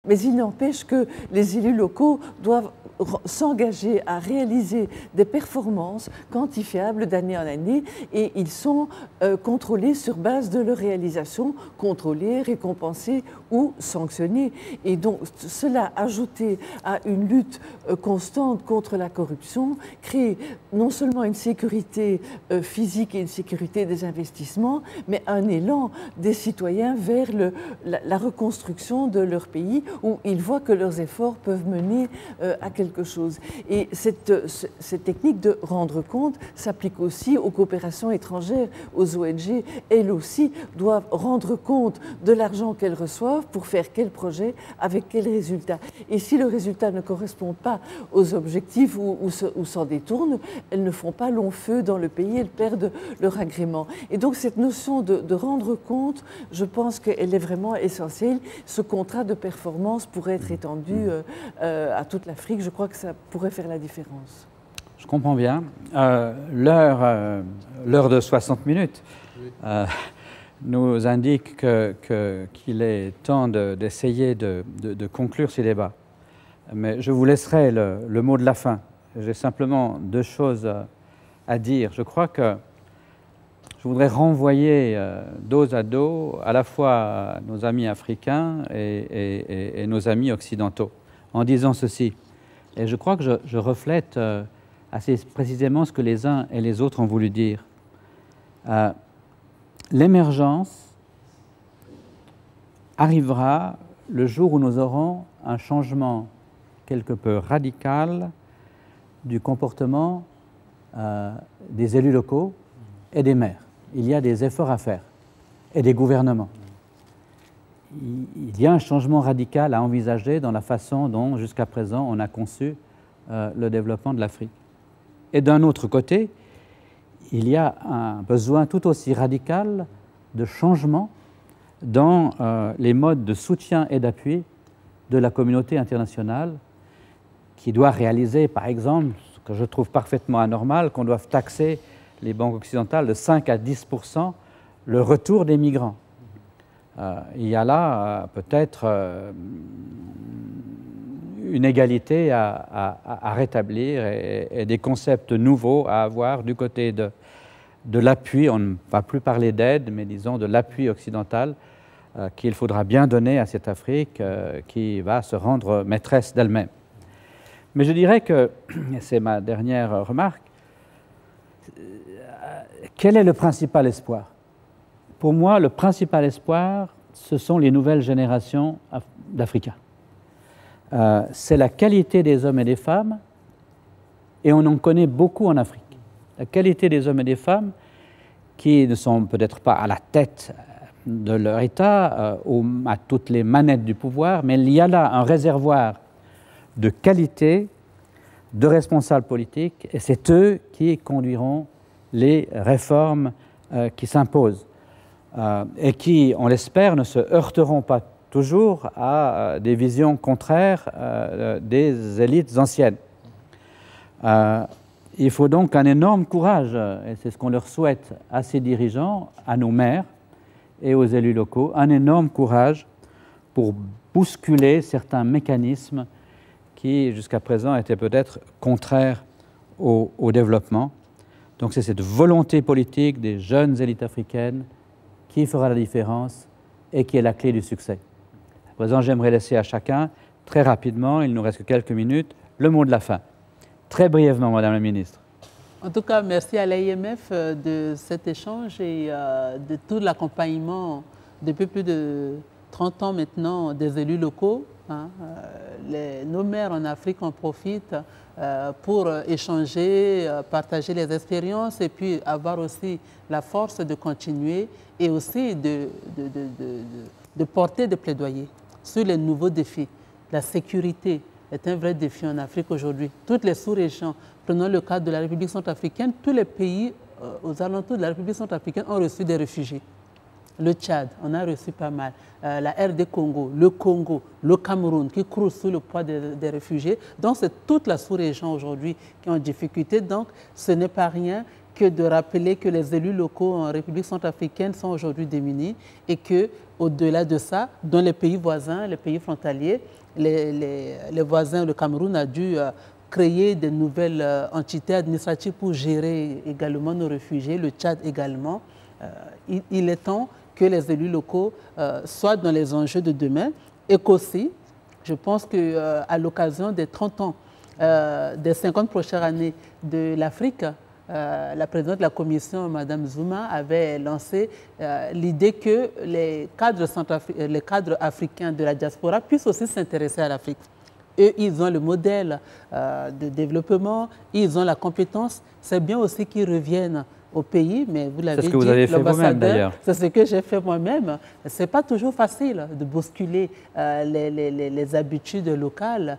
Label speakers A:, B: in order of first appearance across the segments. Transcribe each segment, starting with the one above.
A: Mais il n'empêche que les élus locaux doivent s'engager à réaliser des performances quantifiables d'année en année et ils sont contrôlés sur base de leur réalisation, contrôlés, récompensés ou sanctionnés. Et donc cela, ajouté à une lutte constante contre la corruption, crée non seulement une sécurité physique et une sécurité des investissements, mais un élan des citoyens vers la reconstruction de leur pays où ils voient que leurs efforts peuvent mener à quelque chose. Et cette technique de rendre compte s'applique aussi aux coopérations étrangères, aux ONG. Elles aussi doivent rendre compte de l'argent qu'elles reçoivent pour faire quel projet, avec quel résultat. Et si le résultat ne correspond pas aux objectifs ou s'en détournent, elles ne font pas long feu dans le pays, elles perdent leur agrément. Et donc cette notion de rendre compte, je pense qu'elle est vraiment essentielle. Ce contrat de performance pourrait être étendu à toute l'Afrique. Je crois que ça pourrait faire la différence.
B: Je comprends bien. L'heure de 60 minutes nous indique qu'il est temps d'essayer de conclure ces débats. Mais je vous laisserai le mot de la fin. J'ai simplement deux choses à dire. Je crois que je voudrais renvoyer dos à dos à la fois nos amis africains et nos amis occidentaux en disant ceci. Et je crois que je reflète assez précisément ce que les uns et les autres ont voulu dire. L'émergence arrivera le jour où nous aurons un changement quelque peu radical du comportement des élus locaux et des maires. Il y a des efforts à faire, et des gouvernements. Il y a un changement radical à envisager dans la façon dont, jusqu'à présent, on a conçu le développement de l'Afrique. Et d'un autre côté, il y a un besoin tout aussi radical de changement dans les modes de soutien et d'appui de la communauté internationale qui doit réaliser, par exemple, ce que je trouve parfaitement anormal, qu'on doive taxer les banques occidentales de 5 à 10% le retour des migrants. Il y a là peut-être une égalité à rétablir et des concepts nouveaux à avoir du côté de l'appui. On ne va plus parler d'aide, mais disons de l'appui occidental qu'il faudra bien donner à cette Afrique qui va se rendre maîtresse d'elle-même. Mais je dirais que, et c'est ma dernière remarque, quel est le principal espoir? Pour moi, le principal espoir, ce sont les nouvelles générations d'Africains. C'est la qualité des hommes et des femmes, et on en connaît beaucoup en Afrique. La qualité des hommes et des femmes qui ne sont peut-être pas à la tête de leur État ou à toutes les manettes du pouvoir, mais il y a là un réservoir de qualité, de responsables politiques, et c'est eux qui conduiront les réformes qui s'imposent et qui, on l'espère, ne se heurteront pas toujours à des visions contraires des élites anciennes. Il faut donc un énorme courage, et c'est ce qu'on leur souhaite à ces dirigeants, à nos maires et aux élus locaux, un énorme courage pour bousculer certains mécanismes qui, jusqu'à présent, étaient peut-être contraires au développement. Donc c'est cette volonté politique des jeunes élites africaines qui fera la différence et qui est la clé du succès. À présent, j'aimerais laisser à chacun, très rapidement, il nous reste que quelques minutes, le mot de la fin. Très brièvement, Madame la Ministre.
C: En tout cas, merci à l'AIMF de cet échange et de tout l'accompagnement depuis plus de 30 ans maintenant des élus locaux. Nos maires en Afrique en profitent pour échanger, partager les expériences et puis avoir aussi la force de continuer et aussi de porter des plaidoyers sur les nouveaux défis. La sécurité est un vrai défi en Afrique aujourd'hui. Toutes les sous-régions, prenons le cas de la République centrafricaine, tous les pays aux alentours de la République centrafricaine ont reçu des réfugiés. Le Tchad, on a reçu pas mal. La RD Congo, le Cameroun qui croule sous le poids des réfugiés. Donc c'est toute la sous-région aujourd'hui qui est en difficulté. Donc ce n'est pas rien que de rappeler que les élus locaux en République centrafricaine sont aujourd'hui démunis et que, au-delà de ça, dans les pays voisins, les pays frontaliers, les voisins, le Cameroun a dû créer de nouvelles entités administratives pour gérer également nos réfugiés, le Tchad également. Il est temps que les élus locaux soient dans les enjeux de demain et qu'aussi, je pense qu'à l'occasion des 30 ans, des 50 prochaines années de l'Afrique, la présidente de la commission, Mme Zuma, avait lancé l'idée que les cadres africains de la diaspora puissent aussi s'intéresser à l'Afrique. Eux, ils ont le modèle de développement, ils ont la compétence. C'est bien aussi qu'ils reviennent au pays, mais vous l'avez dit,
B: c'est ce que vous avez fait vous-même d'ailleurs.
C: C'est ce que j'ai fait moi-même. Ce n'est pas toujours facile de bousculer les habitudes locales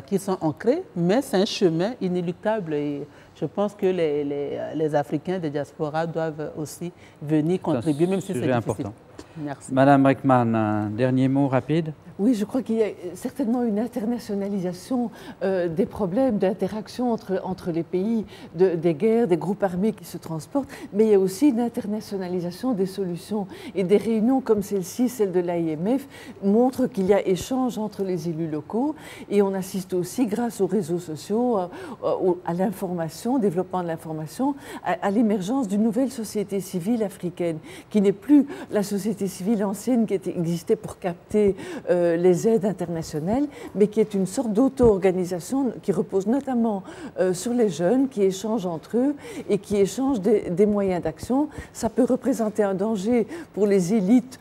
C: qui sont ancrées, mais c'est un chemin inéluctable et je pense que les Africains de diaspora doivent aussi venir contribuer, même si c'est difficile.
B: Important.
C: Merci.
B: Madame Breckman, un dernier mot rapide.
A: Oui, je crois qu'il y a certainement une internationalisation des problèmes d'interaction entre les pays, des guerres, des groupes armés qui se transportent, mais il y a aussi une internationalisation des solutions. Et des réunions comme celle-ci, celle de l'AIMF, montrent qu'il y a échange entre les élus locaux et on assiste aussi, grâce aux réseaux sociaux, à l'information, développement de l'information, à l'émergence d'une nouvelle société civile africaine, qui n'est plus la société civile ancienne qui existait pour capter les aides internationales, mais qui est une sorte d'auto-organisation qui repose notamment sur les jeunes, qui échangent entre eux et qui échangent des moyens d'action. Ça peut représenter un danger pour les élites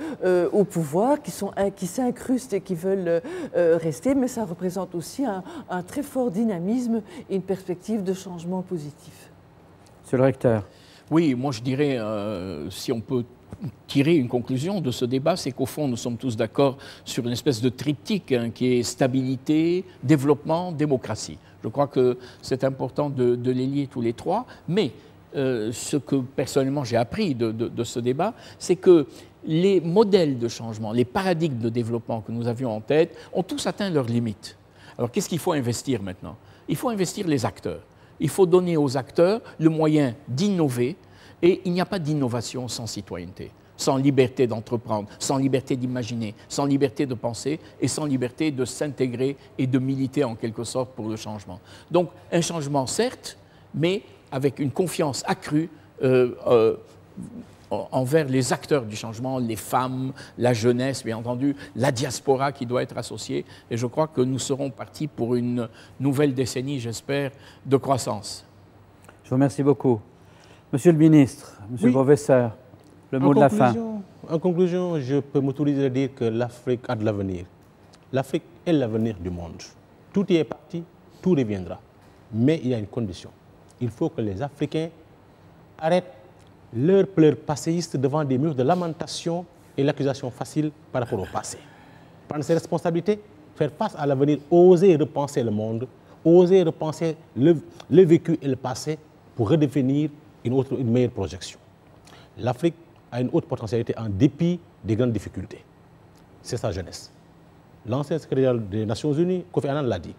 A: au pouvoir, qui s'incrustent et qui veulent rester, mais ça représente aussi un très fort dynamisme et une perspective de changement positif.
B: Monsieur le recteur.
D: Oui, moi je dirais, si on peut tirer une conclusion de ce débat, c'est qu'au fond, nous sommes tous d'accord sur une espèce de triptyque qui est stabilité, développement, démocratie. Je crois que c'est important de les lier tous les trois, mais ce que personnellement j'ai appris de ce débat, c'est que les modèles de changement, les paradigmes de développement que nous avions en tête ont tous atteint leurs limites. Alors qu'est-ce qu'il faut investir maintenant? Il faut investir les acteurs. Il faut donner aux acteurs le moyen d'innover. Et il n'y a pas d'innovation sans citoyenneté, sans liberté d'entreprendre, sans liberté d'imaginer, sans liberté de penser et sans liberté de s'intégrer et de militer en quelque sorte pour le changement. Donc un changement certes, mais avec une confiance accrue envers les acteurs du changement, les femmes, la jeunesse, bien entendu, la diaspora qui doit être associée. Et je crois que nous serons partis pour une nouvelle décennie, j'espère, de croissance.
B: Je vous remercie beaucoup. Monsieur le ministre, monsieur le professeur, le mot de la fin.
E: En conclusion, je peux m'autoriser à dire que l'Afrique a de l'avenir. L'Afrique est l'avenir du monde. Tout y est parti, tout reviendra. Mais il y a une condition. Il faut que les Africains arrêtent leur pleurs passéistes devant des murs de lamentation et l'accusation facile par rapport au passé. Prendre ses responsabilités, faire face à l'avenir, oser repenser le monde, oser repenser le vécu et le passé pour redéfinir une meilleure projection. L'Afrique a une haute potentialité en dépit des grandes difficultés. C'est sa jeunesse. L'ancien secrétaire des Nations Unies, Kofi Annan, l'a dit.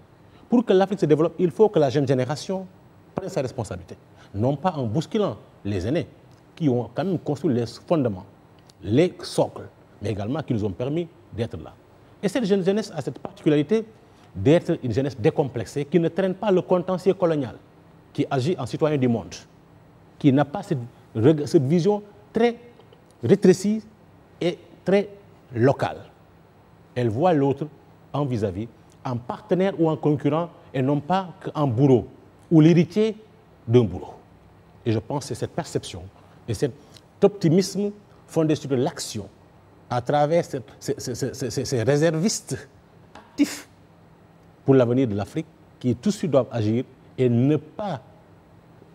E: Pour que l'Afrique se développe, il faut que la jeune génération prenne sa responsabilité. Non pas en bousculant les aînés, qui ont quand même construit les fondements, les socles, mais également qui nous ont permis d'être là. Et cette jeune jeunesse a cette particularité d'être une jeunesse décomplexée, qui ne traîne pas le contentieux colonial, qui agit en citoyen du monde, qui n'a pas cette vision très rétrécie et très locale. Elle voit l'autre en vis-à-vis, en partenaire ou en concurrent, et non pas en bourreau, ou l'héritier d'un bourreau. Et je pense que c'est cette perception et cet optimisme fondé sur l'action, à travers ces réservistes actifs pour l'avenir de l'Afrique, qui tout de suite doivent agir et ne pas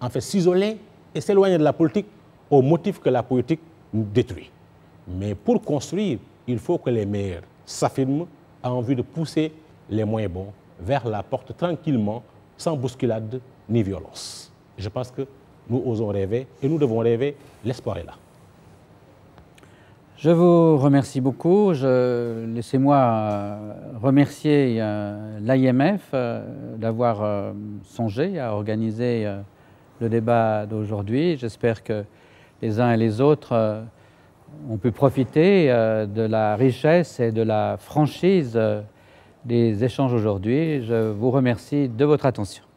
E: en fait s'isoler et s'éloigner de la politique au motif que la politique nous détruit. Mais pour construire, il faut que les meilleurs s'affirment en vue de pousser les moins bons vers la porte tranquillement, sans bousculade ni violence. Je pense que nous osons rêver et nous devons rêver, l'espoir est là.
B: Je vous remercie beaucoup. Laissez-moi remercier l'AIMF d'avoir songé à organiser le débat d'aujourd'hui. J'espère que les uns et les autres ont pu profiter de la richesse et de la franchise des échanges aujourd'hui. Je vous remercie de votre attention.